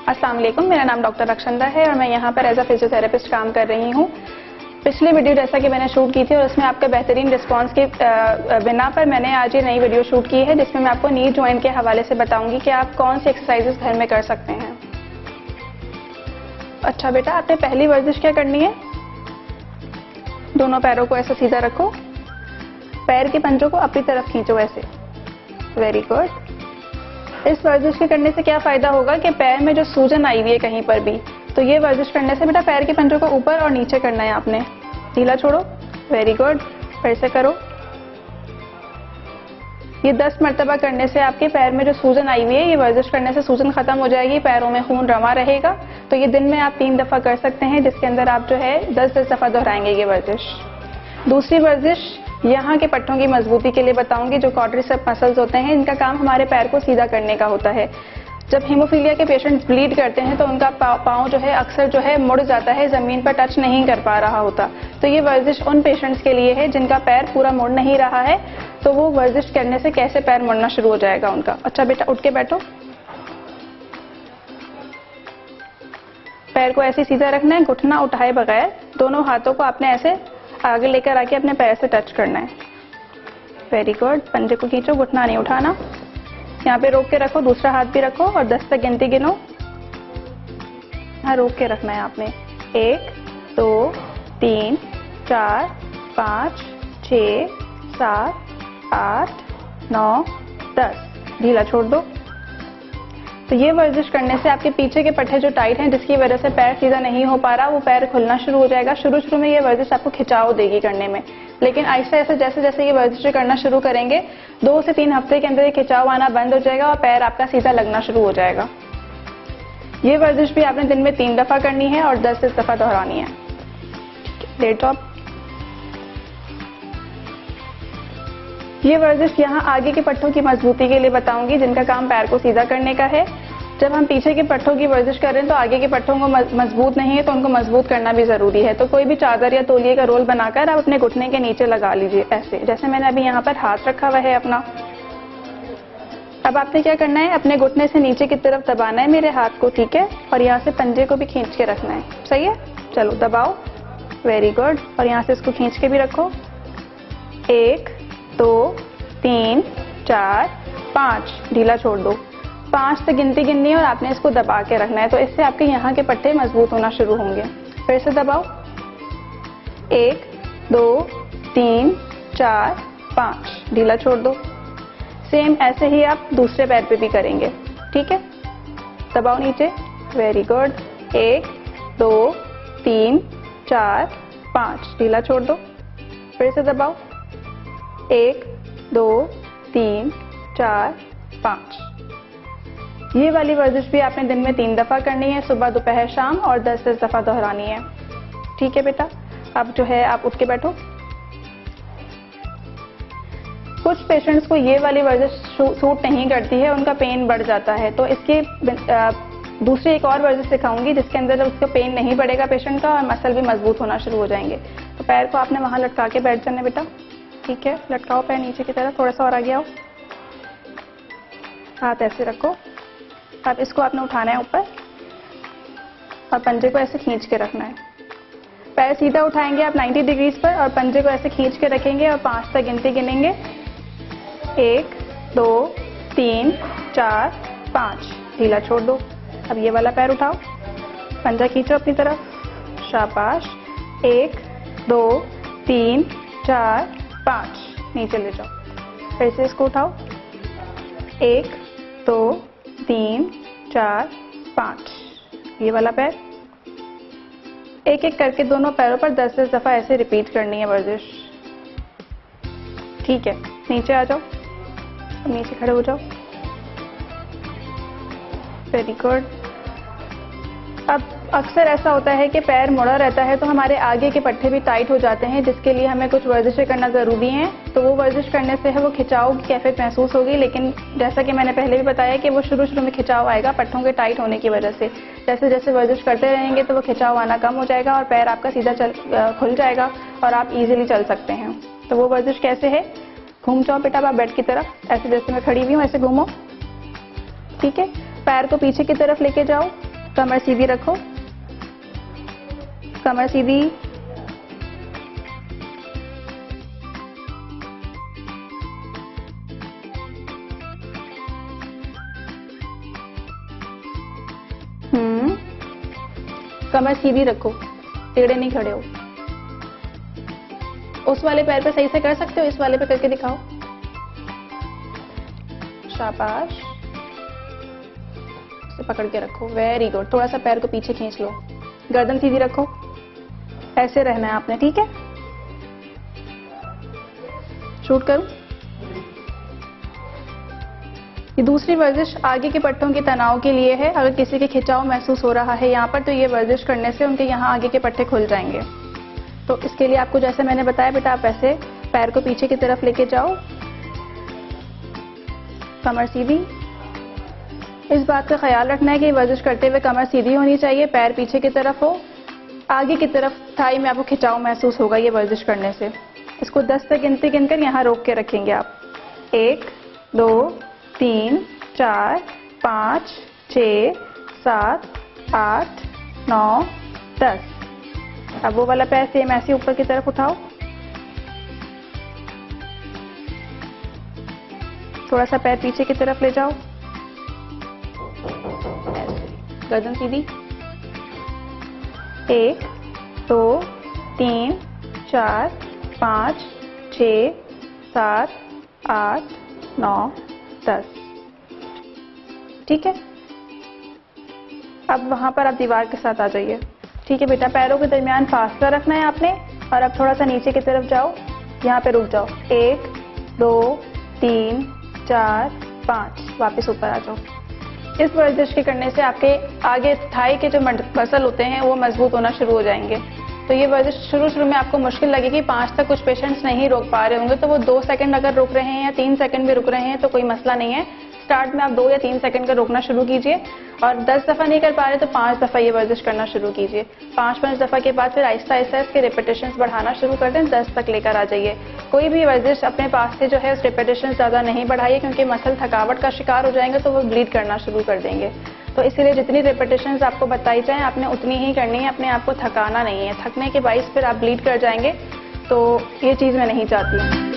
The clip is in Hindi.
अस्सलाम वालेकुम, मेरा नाम डॉक्टर रक्षंदा है और मैं यहाँ पर एज अ फिजियोथेरेपिस्ट काम कर रही हूँ। पिछली वीडियो जैसा कि मैंने शूट की थी और उसमें आपका बेहतरीन रिस्पांस के बिना पर मैंने आज ये नई वीडियो शूट की है जिसमें मैं आपको नी जॉइंट के हवाले से बताऊंगी कि आप कौन सी एक्सरसाइजेस घर में कर सकते हैं। अच्छा बेटा, आपने पहली वर्जिश क्या करनी है, दोनों पैरों को ऐसे सीधा रखो, पैर के पंजों को अपनी तरफ खींचो ऐसे। Very good. इस वर्जिश के करने से क्या फायदा होगा कि पैर में जो सूजन आई हुई है कहीं पर भी, तो ये वर्जिश करने से बेटा पैर के पंजों को ऊपर और नीचे करना है आपने। ढीला छोड़ो। Very good. फिर से करो। ये 10 मरतबा करने से आपके पैर में जो सूजन आई हुई है, ये वर्जिश करने से सूजन खत्म हो जाएगी, पैरों में खून रवा रहेगा। तो ये दिन में आप 3 दफा कर सकते हैं, जिसके अंदर आप जो है 10-10 दफा दोहराएंगे ये वर्जिश। दूसरी वर्जिश यहाँ के पट्टों की मजबूती के लिए बताऊंगी। जो क्वाड्रिसेप्स मसल्स होते हैं, इनका काम हमारे पैर को सीधा करने का होता है। जब हीमोफीलिया के पेशेंट्स ब्लीड करते हैं तो उनका पाँव जो है अक्सर जो है मुड़ जाता है, जमीन पर टच नहीं कर पा रहा होता। तो ये वर्जिश उन पेशेंट्स के लिए है जिनका पैर पूरा मुड़ नहीं रहा है, तो वो वर्जिश करने से कैसे पैर मुड़ना शुरू हो जाएगा उनका। अच्छा बेटा, उठ के बैठो। पैर को ऐसे सीधा रखना है, घुटना उठाए बगैर दोनों हाथों को आपने ऐसे आगे लेकर आके अपने पैर से टच करना है। Very good. पंजे को खींचो, घुटना नहीं उठाना। यहाँ पे रोक के रखो, दूसरा हाथ भी रखो और 10 तक गिनती गिनो। हाँ, रोक के रखना है आपने। 1 2 3 4 5 6 7 8 9 10। ढीला छोड़ दो। तो ये वर्जिश करने से आपके पीछे के पट्टे जो टाइट हैं, जिसकी वजह से पैर सीधा नहीं हो पा रहा, वो पैर खुलना शुरू हो जाएगा। शुरू में ये वर्जिश आपको खिंचाव देगी करने में, लेकिन आहिस्ता आहिस्ता जैसे जैसे ये वर्जिश करना शुरू करेंगे, 2 से 3 हफ्ते के अंदर ये खिंचाव आना बंद हो जाएगा और पैर आपका सीधा लगना शुरू हो जाएगा। ये वर्जिश भी आपने दिन में 3 दफा करनी है और 10-10 दफा दोहरानी है। लेट जाओ। ये वर्जिश यहाँ आगे के पट्टों की मजबूती के लिए बताऊंगी, जिनका काम पैर को सीधा करने का है। जब हम पीछे के पट्टों की वर्जिश कर रहे हैं तो आगे के पट्टों को मजबूत नहीं है, तो उनको मजबूत करना भी जरूरी है। तो कोई भी चादर या तौलिए का रोल बनाकर आप अपने घुटने के नीचे लगा लीजिए ऐसे, जैसे मैंने अभी यहाँ पर हाथ रखा हुआ है अपना। अब आपने क्या करना है, अपने घुटने से नीचे की तरफ दबाना है मेरे हाथ को, ठीक है, और यहाँ से पंजे को भी खींच के रखना है। सही है, चलो दबाओ। Very good. और यहाँ से इसको खींच के भी रखो। 1 2 3 4 5। ढीला छोड़ दो। 5 तक गिनती गिननी है और आपने इसको दबा के रखना है, तो इससे आपके यहाँ के पट्टे मजबूत होना शुरू होंगे। फिर से दबाओ। 1 2 3 4 5। ढीला छोड़ दो। सेम ऐसे ही आप दूसरे पैर पे भी करेंगे, ठीक है। दबाओ नीचे। Very good. 1 2 3 4 5। ढीला छोड़ दो। फिर से दबाओ। 1 2 3 4 5। ये वाली वर्जिश भी आपने दिन में 3 दफा करनी है, सुबह दोपहर शाम, और 10-10 दफा दोहरानी है, ठीक है बेटा। अब जो है आप उठ के बैठो। कुछ पेशेंट्स को ये वाली वर्जिश सूट नहीं करती है, उनका पेन बढ़ जाता है, तो इसकी दूसरी एक और वर्जिश सिखाऊंगी जिसके अंदर उसका पेन नहीं बढ़ेगा पेशेंट का और मसल भी मजबूत होना शुरू हो जाएंगे। तो पैर को आपने वहां लटका के बैठ जाना बेटा, ठीक है। लटकाओ पैर नीचे की तरफ, थोड़ा सा और आगे आओ। हाथ ऐसे रखो। अब इसको आपने उठाना है ऊपर और पंजे को ऐसे खींच के रखना है। पैर सीधा उठाएंगे आप 90 डिग्रीज पर और पंजे को ऐसे खींच के रखेंगे और 5 तक गिनती गिनेंगे। 1 2 3 4 5। ढीला छोड़ दो। अब ये वाला पैर उठाओ, पंजा खींचो अपनी तरफ। शाबाश। 1 2 3 4 5। नीचे ले जाओ। फिर से इसको उठाओ। 1 2 3 4 5। ये वाला पैर। एक एक करके दोनों पैरों पर 10-10 दफा ऐसे रिपीट करनी है वर्जिश, ठीक है। नीचे आ जाओ। नीचे खड़े हो जाओ। Very good. अब अक्सर ऐसा होता है कि पैर मुड़ा रहता है तो हमारे आगे के पट्टे भी टाइट हो जाते हैं, जिसके लिए हमें कुछ वर्जिशें करना ज़रूरी है। तो वो वर्जिश करने से है वो खिंचाव की कैफियत महसूस होगी, लेकिन जैसा कि मैंने पहले भी बताया कि वो शुरू में खिंचाव आएगा पट्टों के टाइट होने की वजह से। जैसे जैसे वर्जिश करते रहेंगे तो वो खिंचाव आना कम हो जाएगा और पैर आपका सीधा खुल जाएगा और आप इजीली चल सकते हैं। तो वो वर्जिश कैसे है, घूम जाओ बेटा आप बेड की तरफ, ऐसे जैसे मैं खड़ी हुई हूँ ऐसे घूमो, ठीक है। पैर को पीछे की तरफ लेके जाओ, कमर सीधी रखो, कमर सीधी, कमर सीधी रखो, टेढ़े नहीं खड़े हो। उस वाले पैर पे सही से कर सकते हो, इस वाले पे करके दिखाओ। शाबाश, इसे पकड़ के रखो, वेरी गुड। थोड़ा सा पैर को पीछे खींच लो, गर्दन सीधी रखो, ऐसे रहना है आपने, ठीक है। शूट करूं। ये दूसरी वर्जिश आगे के पट्टों के तनाव के लिए है। अगर किसी के खिंचाव महसूस हो रहा है यहाँ पर, तो ये वर्जिश करने से उनके यहाँ आगे के पट्टे खुल जाएंगे। तो इसके लिए आपको जैसे मैंने बताया बेटा, आप ऐसे पैर को पीछे की तरफ लेके जाओ, कमर सीधी। इस बात का ख्याल रखना है कि वर्जिश करते हुए कमर सीधी होनी चाहिए, पैर पीछे की तरफ हो, आगे की तरफ थाई में आपको खिंचाव महसूस होगा ये वर्जिश करने से। इसको 10 तक गिनती गिनकर यहाँ रोक के रखेंगे आप। 1 2 3 4 5 6 7 8 9 10। अब वो वाला पैर सेम ऐसे ऊपर की तरफ उठाओ, थोड़ा सा पैर पीछे की तरफ ले जाओ, ऐसे, गर्दन सीधी। 1 2 3 4 5 6 7 8 9 10। ठीक है। अब वहां पर आप दीवार के साथ आ जाइए। ठीक है बेटा, पैरों के दरमियान फासला रखना है आपने। और अब थोड़ा सा नीचे की तरफ जाओ, यहाँ पे रुक जाओ। 1 2 3 4 5, वापस ऊपर आ जाओ। इस वर्जिश के करने से आपके आगे थाई के जो मसल होते हैं वो मजबूत होना शुरू हो जाएंगे। तो ये वर्जिश शुरू में आपको मुश्किल लगेगी, 5 तक कुछ पेशेंट्स नहीं रोक पा रहे होंगे, तो वो 2 सेकंड अगर रुक रहे हैं या 3 सेकंड भी रुक रहे हैं तो कोई मसला नहीं है। स्टार्ट में आप 2 या 3 सेकंड का रोकना शुरू कीजिए, और 10 दफा नहीं कर पा रहे तो 5 दफा ये वर्जिश करना शुरू कीजिए। 5 दफा के बाद फिर आहिस्ता आहिस्ता इसके रिपीटेशंस बढ़ाना शुरू कर दें, 10 तक लेकर आ जाइए। कोई भी वर्जिश अपने पास से जो है रिपीटेशन ज्यादा नहीं बढ़ाइए, क्योंकि मसल थकावट का शिकार हो जाएंगे तो वो ब्लीड करना शुरू कर देंगे। तो इसीलिए जितनी रिपीटेशंस आपको बताई जाए आपने उतनी ही करनी है, अपने आप को थकाना नहीं है। थकने के बाइस फिर आप ब्लीड कर जाएंगे, तो ये चीज मैं नहीं चाहती हूँ।